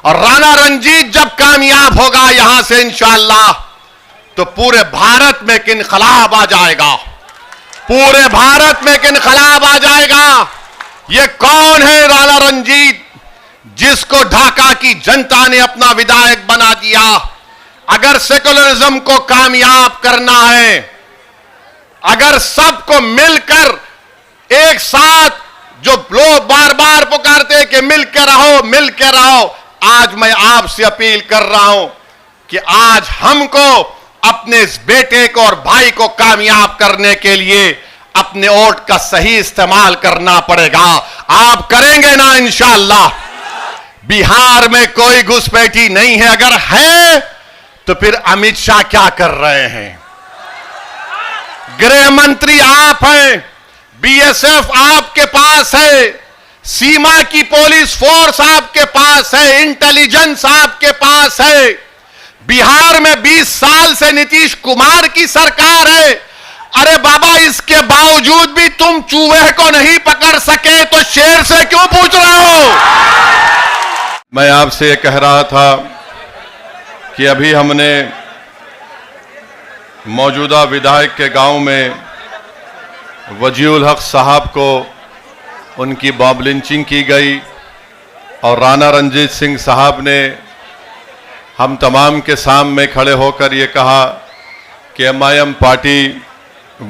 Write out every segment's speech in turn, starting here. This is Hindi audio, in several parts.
और राणा रंजीत जब कामयाब होगा यहां से इंशाअल्लाह, तो पूरे भारत में एक इनकलाब आ जाएगा, पूरे भारत में एक इनकलाब आ जाएगा। ये कौन है राणा रंजीत, जिसको ढाका की जनता ने अपना विधायक बना दिया। अगर सेकुलरिज्म को कामयाब करना है, अगर सबको मिलकर एक साथ, जो लोग बार बार पुकारते कि मिल के रहो, मिल के रहो, आज मैं आपसे अपील कर रहा हूं कि आज हमको अपने इस बेटे को और भाई को कामयाब करने के लिए अपने वोट का सही इस्तेमाल करना पड़ेगा। आप करेंगे ना इंशाअल्लाह। बिहार में कोई घुसपैठी नहीं है, अगर है तो फिर अमित शाह क्या कर रहे हैं? गृह मंत्री आप हैं, बीएसएफ आपके पास है, सीमा की पुलिस फोर्स आपके पास है, इंटेलिजेंस आपके पास है। बिहार में 20 साल से नीतीश कुमार की सरकार है। अरे बाबा, इसके बावजूद भी तुम चूहे को नहीं पकड़ सके तो शेर से क्यों पूछ रहे हो? मैं आपसे ये कह रहा था कि अभी हमने मौजूदा विधायक के गांव में वजीउल हक साहब को उनकी बॉब लिंचिंग की गई और राणा रंजीत सिंह साहब ने हम तमाम के सामने खड़े होकर ये कहा कि एमआईएम पार्टी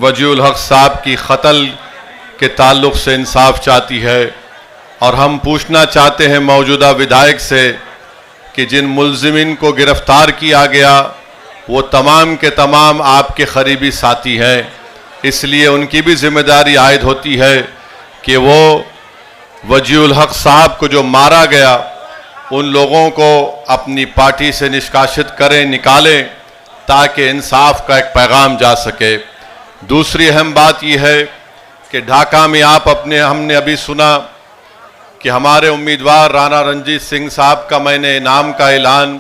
वजीउल हक साहब की कत्ल के ताल्लुक से इंसाफ चाहती है और हम पूछना चाहते हैं मौजूदा विधायक से कि जिन मुल्जिमीन को गिरफ्तार किया गया वो तमाम के तमाम आपके करीबी साथी हैं, इसलिए उनकी भी जिम्मेदारी आयद होती है कि वो वजीउल हक साहब को जो मारा गया उन लोगों को अपनी पार्टी से निष्कासित करें, निकालें, ताकि इंसाफ का एक पैगाम जा सके। दूसरी अहम बात यह है कि ढाका में हमने अभी सुना कि हमारे उम्मीदवार राणा रंजीत सिंह साहब का मैंने इनाम का ऐलान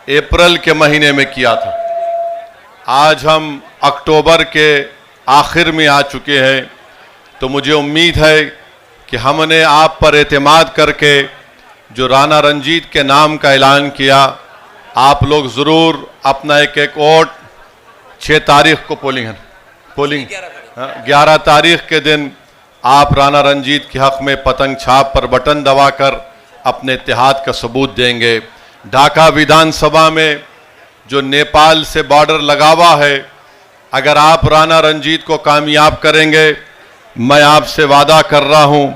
अप्रैल के महीने में किया था। आज हम अक्टूबर के आखिर में आ चुके हैं, तो मुझे उम्मीद है कि हमने आप पर एतमाद करके जो राणा रंजीत के नाम का ऐलान किया, आप लोग ज़रूर अपना एक एक वोट 6 तारीख को पोलिंग 11 तारीख के दिन आप राणा रंजीत के हक में पतंग छाप पर बटन दबाकर अपने इत्तेहाद का सबूत देंगे। ढाका विधानसभा में जो नेपाल से बॉर्डर लगा हुआ है, अगर आप राणा रंजीत को कामयाब करेंगे, मैं आपसे वादा कर रहा हूं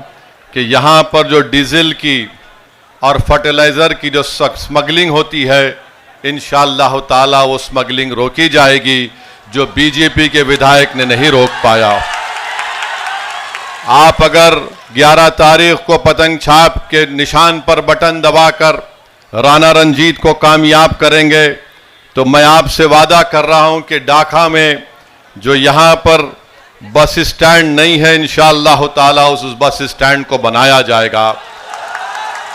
कि यहां पर जो डीजल की और फर्टिलाइज़र की जो स्मगलिंग होती है, इंशाअल्लाह ताला वो स्मगलिंग रोकी जाएगी जो बीजेपी के विधायक ने नहीं रोक पाया। आप अगर 11 तारीख को पतंग छाप के निशान पर बटन दबाकर राणा रंजीत को कामयाब करेंगे, तो मैं आपसे वादा कर रहा हूं कि ढाका में जो यहां पर बस स्टैंड नहीं है, इंशाअल्लाह ताला उस बस स्टैंड को बनाया जाएगा।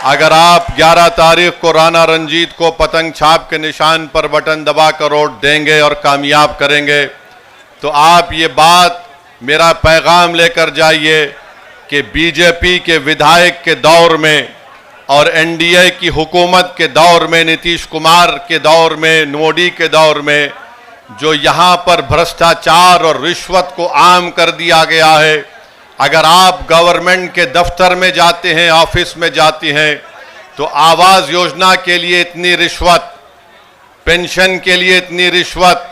अगर आप 11 तारीख को राणा रंजीत को पतंग छाप के निशान पर बटन दबाकर वोट देंगे और कामयाब करेंगे, तो आप ये बात, मेरा पैगाम लेकर जाइए कि बीजेपी के विधायक के दौर में और एनडीए की हुकूमत के दौर में, नीतीश कुमार के दौर में, मोदी के दौर में जो यहाँ पर भ्रष्टाचार और रिश्वत को आम कर दिया गया है, अगर आप गवर्नमेंट के दफ्तर में जाते हैं, ऑफिस में जाते हैं, तो आवास योजना के लिए इतनी रिश्वत, पेंशन के लिए इतनी रिश्वत,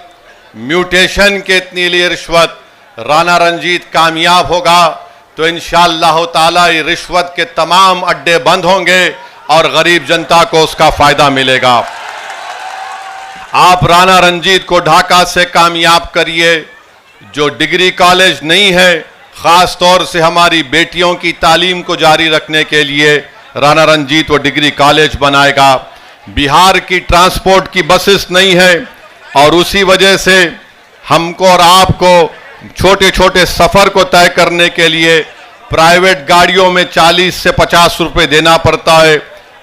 म्यूटेशन के इतनी लिए रिश्वत, राणा रंजीत कामयाब होगा तो इंशाअल्लाह ताला ये रिश्वत के तमाम अड्डे बंद होंगे और गरीब जनता को उसका फायदा मिलेगा। आप राणा रंजीत को ढाका से कामयाब करिए। जो डिग्री कॉलेज नहीं है, खास तौर से हमारी बेटियों की तालीम को जारी रखने के लिए राणा रंजीत वो डिग्री कॉलेज बनाएगा। बिहार की ट्रांसपोर्ट की बसेस नहीं है और उसी वजह से हमको और आपको छोटे छोटे सफर को तय करने के लिए प्राइवेट गाड़ियों में 40 से 50 रुपए देना पड़ता है।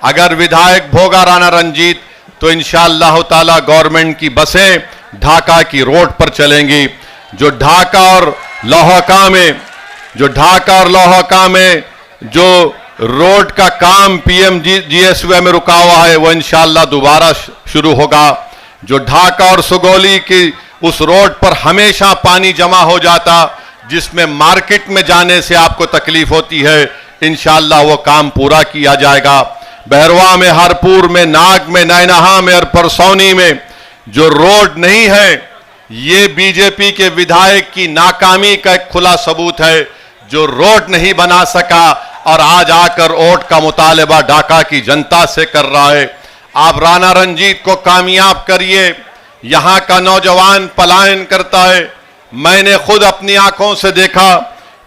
अगर विधायक भोगा राणा रंजीत तो इंशाअल्लाह ताला गवर्नमेंट की बसें ढाका की रोड पर चलेंगी। जो ढाका और लोहका में जो रोड का काम पीएमजीएसवाई में रुका हुआ है, वो इंशाअल्लाह दोबारा शुरू होगा। जो ढाका और सुगौली की उस रोड पर हमेशा पानी जमा हो जाता, जिसमें मार्केट में जाने से आपको तकलीफ होती है, इंशाअल्लाह वो काम पूरा किया जाएगा। बहरवा में, हरपुर में, नाग में, नैनहा में और परसौनी में जो रोड नहीं है, ये बीजेपी के विधायक की नाकामी का एक खुला सबूत है। जो रोड नहीं बना सका और आज आकर वोट का मुतालबा ढाका की जनता से कर रहा है। आप राना रंजीत को कामयाब करिए। यहां का नौजवान पलायन करता है। मैंने खुद अपनी आंखों से देखा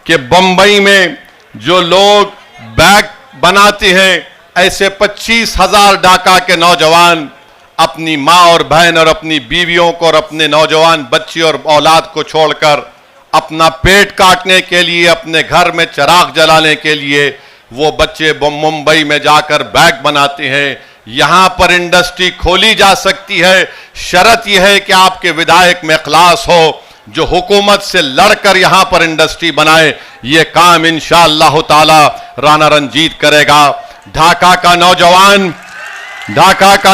कि बंबई में जो लोग बैग बनाते हैं, ऐसे 25,000 ढाका के नौजवान अपनी मां और बहन और अपनी बीवियों को और अपने नौजवान बच्चे और औलाद को छोड़कर अपना पेट काटने के लिए, अपने घर में चिराग जलाने के लिए वो बच्चे मुंबई में जाकर बैग बनाते हैं। यहां पर इंडस्ट्री खोली जा सकती है, शर्त यह है कि आपके विधायक में इखलास हो, जो हुकूमत से लड़कर यहां पर इंडस्ट्री बनाए। ये काम इंशाअल्लाह ताला राना रंजीत करेगा। ढाका का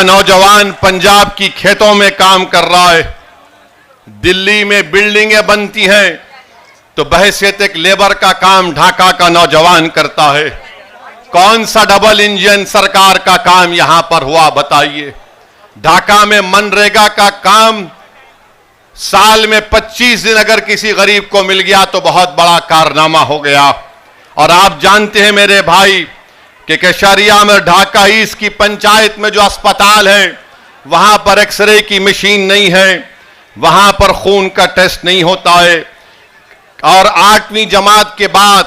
नौजवान पंजाब की खेतों में काम कर रहा है। दिल्ली में बिल्डिंगें बनती हैं तो बहैसियत एक लेबर का काम ढाका का नौजवान करता है। कौन सा डबल इंजन सरकार का काम यहां पर हुआ बताइए। ढाका में मनरेगा का काम साल में 25 दिन अगर किसी गरीब को मिल गया तो बहुत बड़ा कारनामा हो गया। और आप जानते हैं मेरे भाई कि केशरिया में ढाका ईस्ट की पंचायत में जो अस्पताल है, वहां पर एक्सरे की मशीन नहीं है, वहां पर खून का टेस्ट नहीं होता है। और 8वीं जमात के बाद,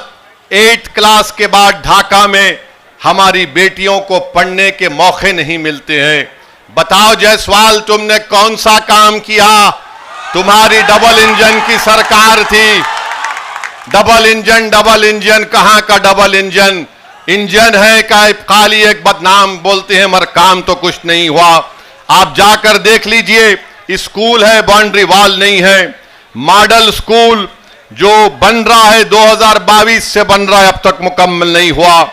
8th क्लास के बाद ढाका में हमारी बेटियों को पढ़ने के मौके नहीं मिलते हैं। बताओ जायसवाल, तुमने कौन सा काम किया? तुम्हारी डबल इंजन की सरकार थी। डबल इंजन कहां का डबल इंजन? इंजन है का खाली एक बदनाम बोलते हैं, मगर काम तो कुछ नहीं हुआ। आप जाकर देख लीजिए, स्कूल है, बाउंड्री वॉल नहीं है। मॉडल स्कूल जो बन रहा है 2022 से बन रहा है, अब तक मुकम्मल नहीं हुआ।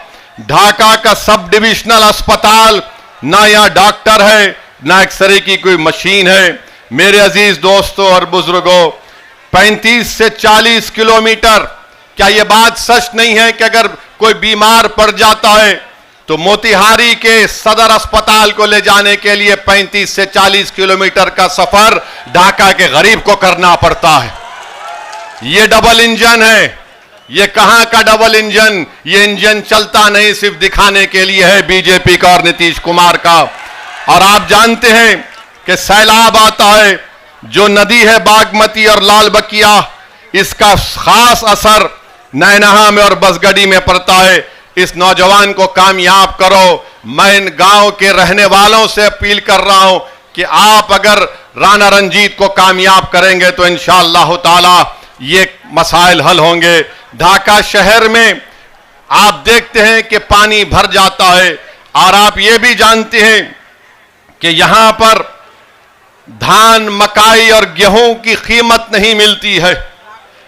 ढाका का सब डिविजनल अस्पताल, ना यहां डॉक्टर है, ना एक्सरे की कोई मशीन है। मेरे अजीज दोस्तों और बुजुर्गों, 35 से 40 किलोमीटर, क्या यह बात सच नहीं है कि अगर कोई बीमार पड़ जाता है तो मोतिहारी के सदर अस्पताल को ले जाने के लिए 35 से 40 किलोमीटर का सफर ढाका के गरीब को करना पड़ता है? ये डबल इंजन है। ये कहां का डबल इंजन? ये इंजन चलता नहीं, सिर्फ दिखाने के लिए है बीजेपी का और नीतीश कुमार का। और आप जानते हैं कि सैलाब आता है, जो नदी है बागमती और लाल बकिया, इसका खास असर नैनहा में और बसगढ़ी में पड़ता है। इस नौजवान को कामयाब करो। मैं इन गांव के रहने वालों से अपील कर रहा हूं कि आप अगर राना रंजीत को कामयाब करेंगे तो इंशाअल्लाह ताला ये मसाइल हल होंगे। ढाका शहर में आप देखते हैं कि पानी भर जाता है, और आप ये भी जानते हैं कि यहां पर धान, मकाई और गेहूं की कीमत नहीं मिलती है।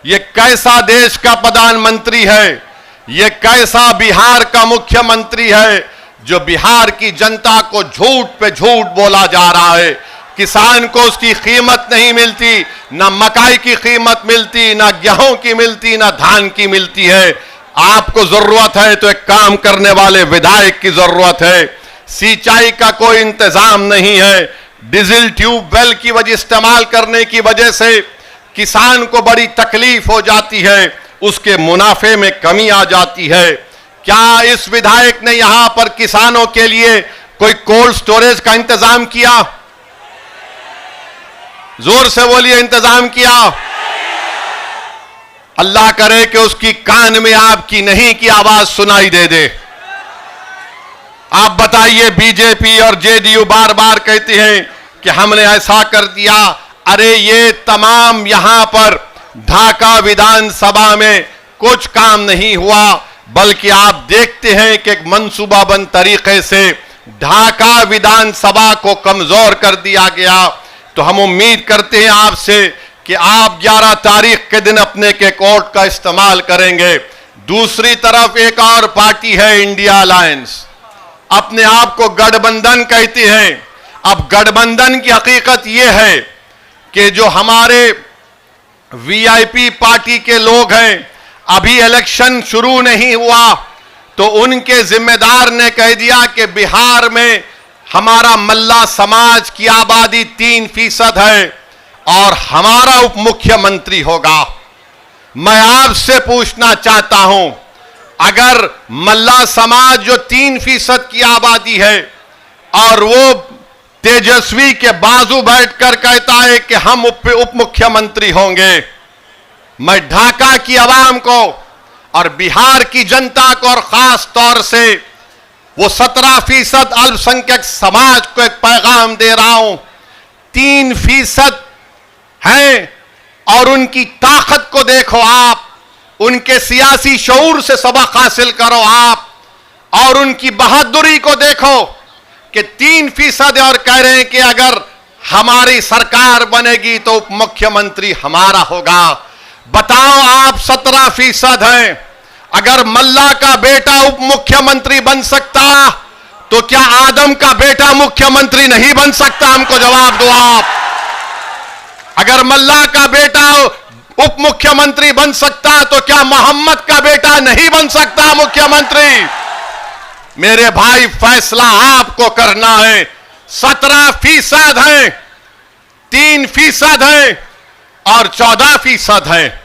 ये कैसा देश का प्रधानमंत्री है? ये कैसा बिहार का मुख्यमंत्री है जो बिहार की जनता को झूठ पे झूठ बोला जा रहा है? किसान को उसकी कीमत नहीं मिलती, ना मकाई की कीमत मिलती, ना गेहूं की मिलती, ना धान की मिलती है। आपको जरूरत है तो एक काम करने वाले विधायक की जरूरत है। सिंचाई का कोई इंतजाम नहीं है। डीजल ट्यूबवेल की वजह इस्तेमाल करने की वजह से किसान को बड़ी तकलीफ हो जाती है, उसके मुनाफे में कमी आ जाती है। क्या इस विधायक ने यहां पर किसानों के लिए कोई कोल्ड स्टोरेज का इंतजाम किया? जोर से बोलिए, इंतजाम किया? अल्लाह करे कि उसकी कान में आपकी नहीं की आवाज सुनाई दे दे। आप बताइए, बीजेपी और जेडीयू बार बार कहते हैं कि हमने ऐसा कर दिया। अरे ये तमाम यहां पर ढाका विधानसभा में कुछ काम नहीं हुआ, बल्कि आप देखते हैं कि एक मंसूबाबंद तरीके से ढाका विधानसभा को कमजोर कर दिया गया। तो हम उम्मीद करते हैं आपसे कि आप 11 तारीख के दिन अपने के वोट का इस्तेमाल करेंगे। दूसरी तरफ एक और पार्टी है इंडिया अलायंस, अपने आप को गठबंधन कहती है। अब गठबंधन की हकीकत यह है कि जो हमारे वीआईपी पार्टी के लोग हैं, अभी इलेक्शन शुरू नहीं हुआ तो उनके जिम्मेदार ने कह दिया कि बिहार में हमारा मल्ला समाज की आबादी 3% है और हमारा उप मुख्यमंत्री होगा। मैं आपसे पूछना चाहता हूं, अगर मल्ला समाज जो 3% की आबादी है और वो तेजस्वी के बाजू बैठकर कहता है कि हम उप मुख्यमंत्री होंगे, मैं ढाका की आवाम को और बिहार की जनता को और खास तौर से वो 17% अल्पसंख्यक समाज को एक पैगाम दे रहा हूं। 3% हैं और उनकी ताकत को देखो आप, उनके सियासी शऊर से सबक हासिल करो आप, और उनकी बहादुरी को देखो कि 3% और कह रहे हैं कि अगर हमारी सरकार बनेगी तो उप मुख्यमंत्री हमारा होगा। बताओ आप 17% हैं, अगर मल्ला का बेटा उप मुख्यमंत्री बन सकता तो क्या आदम का बेटा मुख्यमंत्री नहीं बन सकता? हमको जवाब दो आप। अगर मल्ला का बेटा उप मुख्यमंत्री बन सकता तो क्या मोहम्मद का बेटा नहीं बन सकता मुख्यमंत्री? मेरे भाई, फैसला आपको करना है। 17% है, 3% है और 14% है।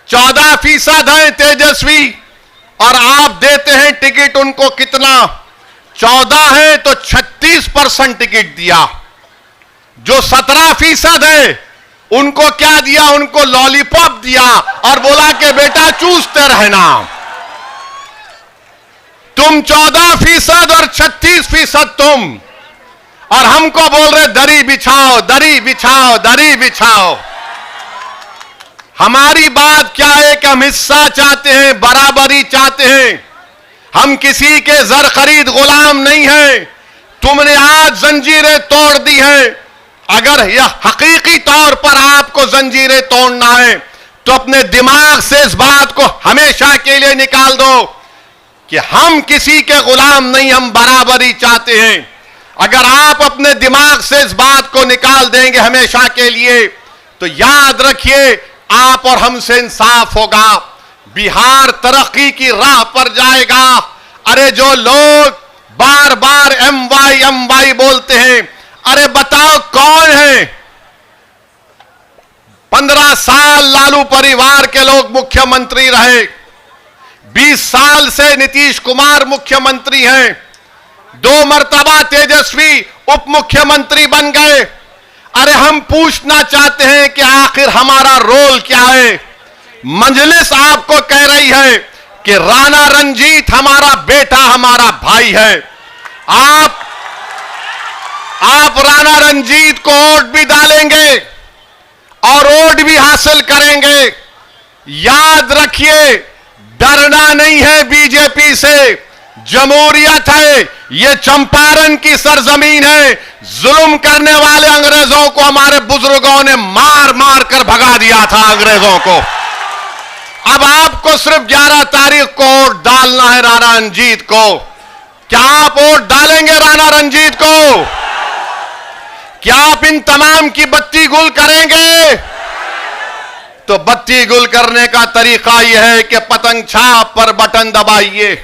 14% है तेजस्वी और आप देते हैं टिकट उनको कितना? 14 है तो 36% टिकट दिया। जो 17% है उनको क्या दिया? उनको लॉलीपॉप दिया और बोला कि बेटा चूसते रहना। तुम 14% और 36% तुम, और हमको बोल रहे दरी बिछाओ, दरी बिछाओ, दरी बिछाओ। हमारी बात क्या है कि हम हिस्सा चाहते हैं, बराबरी चाहते हैं। हम किसी के जर खरीद गुलाम नहीं है। तुमने आज जंजीरें तोड़ दी है। अगर यह हकीकी तौर पर आपको जंजीरें तोड़ना है तो अपने दिमाग से इस बात को हमेशा के लिए निकाल दो कि हम किसी के गुलाम नहीं, हम बराबरी चाहते हैं। अगर आप अपने दिमाग से इस बात को निकाल देंगे हमेशा के लिए तो याद रखिए आप और हमसे इंसाफ होगा। बिहार तरक्की की राह पर जाएगा। अरे जो लोग बार बार एमवाई बोलते हैं, अरे बताओ कौन है? 15 साल लालू परिवार के लोग मुख्यमंत्री रहे, 20 साल से नीतीश कुमार मुख्यमंत्री हैं, 2 मर्तबा तेजस्वी उप मुख्यमंत्री बन गए। अरे हम पूछना चाहते हैं कि आखिर हमारा रोल क्या है? मजलिस आपको कह रही है कि राणा रंजीत हमारा बेटा, हमारा भाई है। आप राणा रंजीत को वोट भी डालेंगे और वोट भी हासिल करेंगे। याद रखिए, डरना नहीं है बीजेपी से। जमहूरियत है, ये चंपारण की सरजमीन है। जुल्म करने वाले अंग्रेजों को हमारे बुजुर्गों ने मार मार कर भगा दिया था अंग्रेजों को। अब आपको सिर्फ 11 तारीख को वोट डालना है राणा रंजीत को। क्या आप वोट डालेंगे राणा रंजीत को? क्या आप इन तमाम की बत्ती गुल करेंगे? तो बत्ती गुल करने का तरीका यह है कि पतंग छाप पर बटन दबाइए,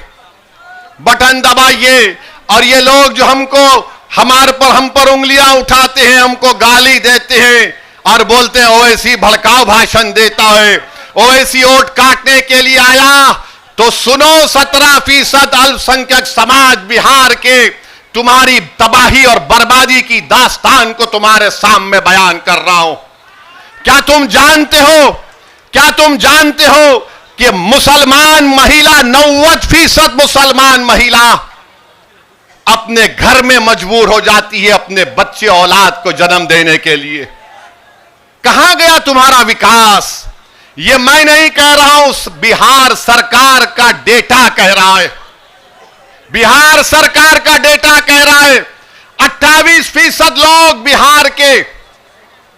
बटन दबाइए। और ये लोग जो हम पर उंगलियां उठाते हैं, हमको गाली देते हैं और बोलते हैं ओवैसी भड़काऊ भाषण देता है, ओवैसी वोट काटने के लिए आया। तो सुनो, 17% अल्पसंख्यक समाज बिहार के तुम्हारी तबाही और बर्बादी की दास्तान को तुम्हारे सामने बयान कर रहा हूं। क्या तुम जानते हो कि मुसलमान महिला 90% मुसलमान महिला अपने घर में मजबूर हो जाती है अपने बच्चे औलाद को जन्म देने के लिए? कहां गया तुम्हारा विकास? ये मैं नहीं कह रहा हूं, बिहार सरकार का डेटा कह रहा है। बिहार सरकार का डेटा कह रहा है 28% लोग बिहार के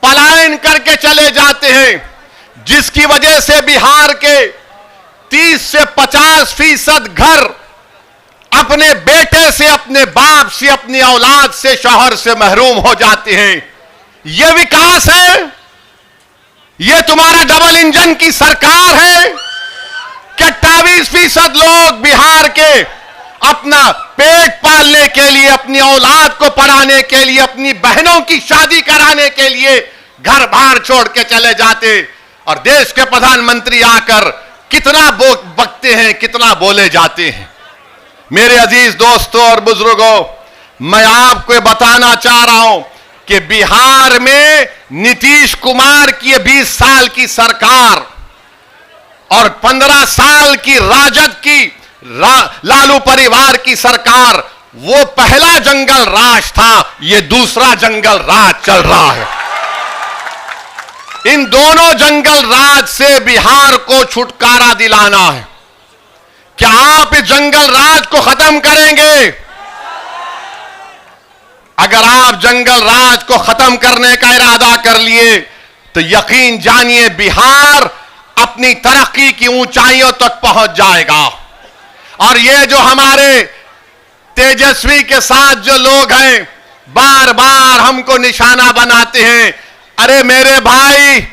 पलायन करके चले जाते हैं, जिसकी वजह से बिहार के 30 से 50% घर अपने बेटे से, अपने बाप से, अपनी औलाद से, शौहर से महरूम हो जाते हैं। यह विकास है? यह तुम्हारा डबल इंजन की सरकार है? क्या 28% लोग बिहार के अपना पेट पालने के लिए, अपनी औलाद को पढ़ाने के लिए, अपनी बहनों की शादी कराने के लिए घर बार छोड़ के चले जाते, और देश के प्रधानमंत्री आकर कितना बकते हैं, कितना बोले जाते हैं। मेरे अजीज दोस्तों और बुजुर्गों, मैं आपको बताना चाह रहा हूं कि बिहार में नीतीश कुमार की 20 साल की सरकार और 15 साल की राजद की लालू परिवार की सरकार, वो पहला जंगल राज था, ये दूसरा जंगल राज चल रहा है। इन दोनों जंगल राज से बिहार को छुटकारा दिलाना है। क्या आप इस जंगल राज को खत्म करेंगे? अगर आप जंगल राज को खत्म करने का इरादा कर लिए तो यकीन जानिए बिहार अपनी तरक्की की ऊंचाइयों तक पहुंच जाएगा। और ये जो हमारे तेजस्वी के साथ जो लोग हैं, बार बार हमको निशाना बनाते हैं, अरे मेरे भाई,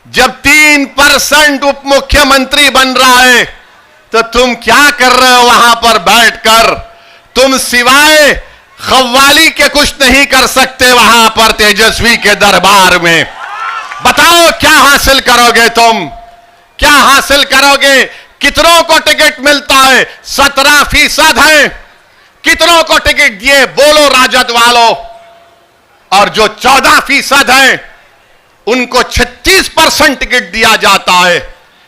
जब 3% उप मुख्यमंत्री बन रहा है तो तुम क्या कर रहे हो वहां पर बैठकर? तुम सिवाय खव्वाली के कुछ नहीं कर सकते वहां पर तेजस्वी के दरबार में। बताओ क्या हासिल करोगे तुम? क्या हासिल करोगे? कितनों को टिकट मिलता है? 17% है। कितनों को टिकट दिए बोलो राजद वालों? और जो 14% है उनको 36% टिकट दिया जाता है।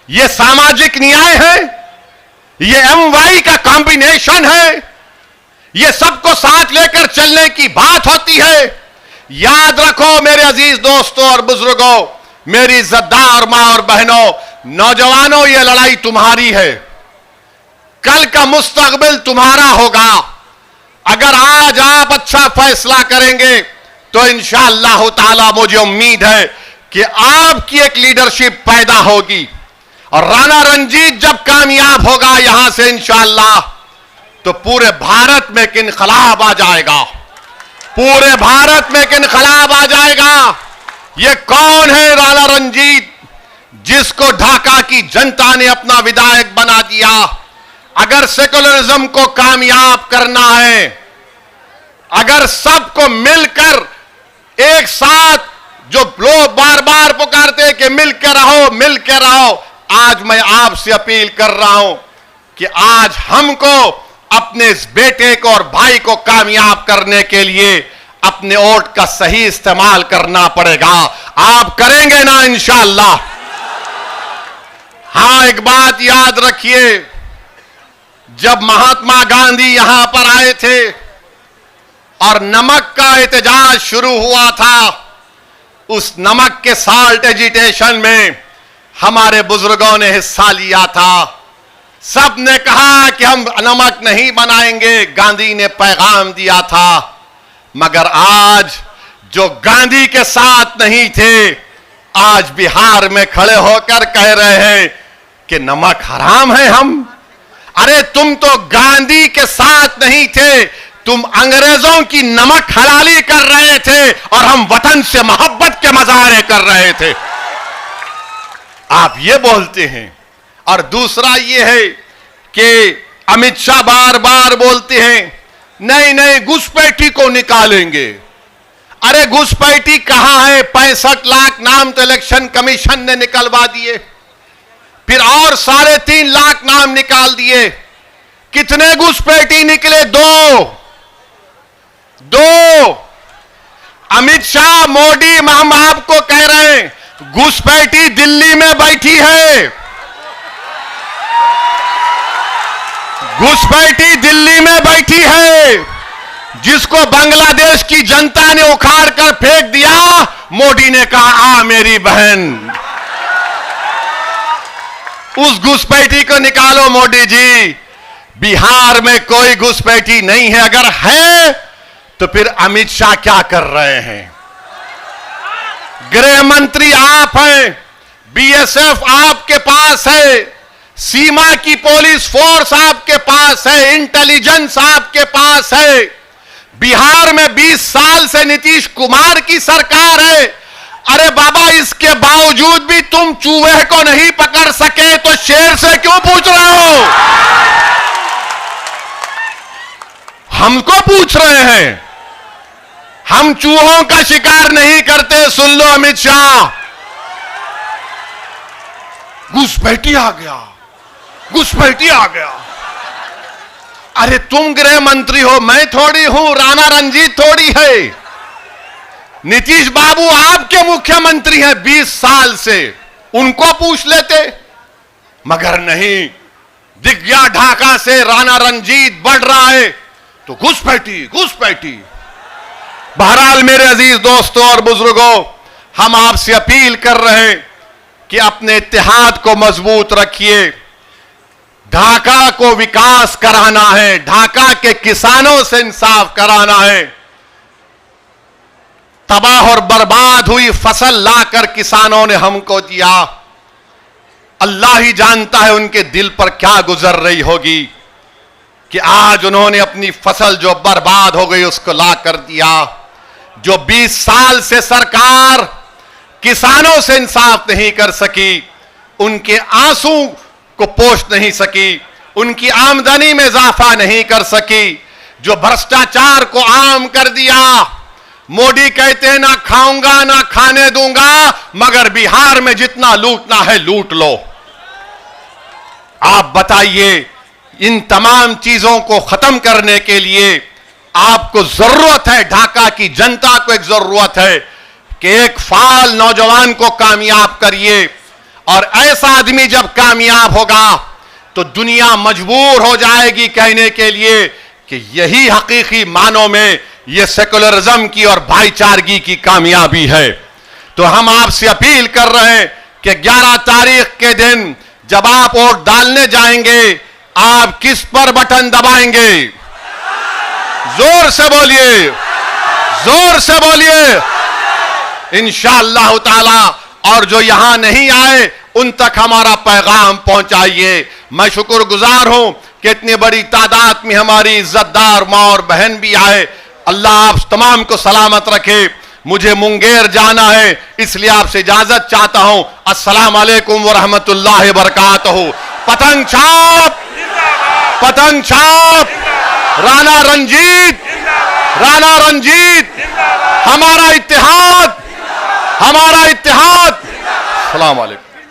यह सामाजिक न्याय है? यह MY का कॉम्बिनेशन है? यह सबको साथ लेकर चलने की बात होती है? याद रखो मेरे अजीज दोस्तों और बुजुर्गों, मेरी इज्जतदार मां और बहनों, नौजवानों, यह लड़ाई तुम्हारी है। कल का मुस्तकबिल तुम्हारा होगा। अगर आज आप अच्छा फैसला करेंगे तो इंशाअल्लाह ताला मुझे उम्मीद है कि आपकी एक लीडरशिप पैदा होगी, और राणा रंजीत जब कामयाब होगा यहां से इंशाअल्लाह, तो पूरे भारत में एक इनकलाब आ जाएगा। पूरे भारत में एक इनकलाब आ जाएगा। ये कौन है राणा रंजीत, जिसको ढाका की जनता ने अपना विधायक बना दिया? अगर सेकुलरिज्म को कामयाब करना है, अगर सबको मिलकर एक साथ, जो लोग बार बार पुकारते कि मिल के रहो, मिल के रहो, आज मैं आपसे अपील कर रहा हूं कि आज हमको अपने इस बेटे को और भाई को कामयाब करने के लिए अपने वोट का सही इस्तेमाल करना पड़ेगा। आप करेंगे ना इंशाअल्लाह? हां, एक बात याद रखिए, जब महात्मा गांधी यहां पर आए थे और नमक का एहतजाज शुरू हुआ था, उस नमक के साल्ट एजिटेशन में हमारे बुजुर्गों ने हिस्सा लिया था। सब ने कहा कि हम नमक नहीं बनाएंगे, गांधी ने पैगाम दिया था। मगर आज जो गांधी के साथ नहीं थे, आज बिहार में खड़े होकर कह रहे हैं कि नमक हराम है। हम, अरे तुम तो गांधी के साथ नहीं थे, तुम अंग्रेजों की नमक हलाली कर रहे थे और हम वतन से मोहब्बत के मजारे कर रहे थे। आप ये बोलते हैं। और दूसरा ये है कि अमित शाह बार बार बोलते हैं नहीं नहीं घुसपैठी को निकालेंगे। अरे घुसपैठी कहां है? 65 लाख नाम तो इलेक्शन कमीशन ने निकलवा दिए, फिर और 3.5 लाख नाम निकाल दिए। कितने घुसपैठी निकले? 2। अमित शाह, मोदी, हम आपको कह रहे हैं घुसपैठी दिल्ली में बैठी है। घुसपैठी दिल्ली में बैठी है, जिसको बांग्लादेश की जनता ने उखाड़ कर फेंक दिया। मोदी ने कहा आ मेरी बहन, उस घुसपैठी को निकालो मोदी जी। बिहार में कोई घुसपैठी नहीं है। अगर है तो फिर अमित शाह क्या कर रहे हैं? गृह मंत्री आप हैं, BSF आपके पास है, सीमा की पुलिस फोर्स आपके पास है, इंटेलिजेंस आपके पास है। बिहार में 20 साल से नीतीश कुमार की सरकार है। अरे बाबा, इसके बावजूद भी तुम चूहे को नहीं पकड़ सके तो शेर से क्यों पूछ रहे हो? हमको पूछ रहे हैं। हम चूहों का शिकार नहीं करते। सुन लो अमित शाह, घुसपैठी आ गया, घुसपैठी आ गया। अरे तुम गृह मंत्री हो, मैं थोड़ी हूं, राणा रंजीत थोड़ी है। नीतीश बाबू आपके मुख्यमंत्री हैं 20 साल से, उनको पूछ लेते, मगर नहीं। दिख गया ढाका से राणा रंजीत बढ़ रहा है तो घुसपैठी, घुसपैठी। बहरहाल मेरे अजीज दोस्तों और बुजुर्गों, हम आपसे अपील कर रहे हैं कि अपने इत्तेहाद को मजबूत रखिए। ढाका को विकास कराना है, ढाका के किसानों से इंसाफ कराना है। तबाह और बर्बाद हुई फसल लाकर किसानों ने हमको दिया। अल्लाह ही जानता है उनके दिल पर क्या गुजर रही होगी कि आज उन्होंने अपनी फसल जो बर्बाद हो गई उसको ला कर दिया। जो 20 साल से सरकार किसानों से इंसाफ नहीं कर सकी, उनके आंसू को पोंछ नहीं सकी, उनकी आमदनी में इजाफा नहीं कर सकी, जो भ्रष्टाचार को आम कर दिया। मोदी कहते हैं ना खाऊंगा ना खाने दूंगा, मगर बिहार में जितना लूटना है लूट लो। आप बताइए, इन तमाम चीजों को खत्म करने के लिए आपको जरूरत है, ढाका की जनता को एक जरूरत है कि एक फाल नौजवान को कामयाब करिए। और ऐसा आदमी जब कामयाब होगा तो दुनिया मजबूर हो जाएगी कहने के लिए कि यही हकीकी मानों में यह सेकुलरिज्म की और भाईचारगी की कामयाबी है। तो हम आपसे अपील कर रहे हैं कि 11 तारीख के दिन जब आप वोट डालने जाएंगे, आप किस पर बटन दबाएंगे? जोर से बोलिए, जोर से बोलिए। इंशाअल्लाह ताला। और जो यहां नहीं आए उन तक हमारा पैगाम पहुंचाइए। मैं शुक्रगुजार हूं कि इतनी बड़ी तादाद में हमारी इज्जतदार मां और बहन भी आए। अल्लाह आप तमाम को सलामत रखे। मुझे मुंगेर जाना है, इसलिए आपसे इजाजत चाहता हूं। अस्सलाम वालेकुम व रहमतुल्लाहि व बरकातहू। पतंग छाप, पतंग छाप, राणा रंजीत, राणा रंजीत, हमारा इत्तेहाद, हमारा इत्तेहाद। अस्सलाम वालेकुम।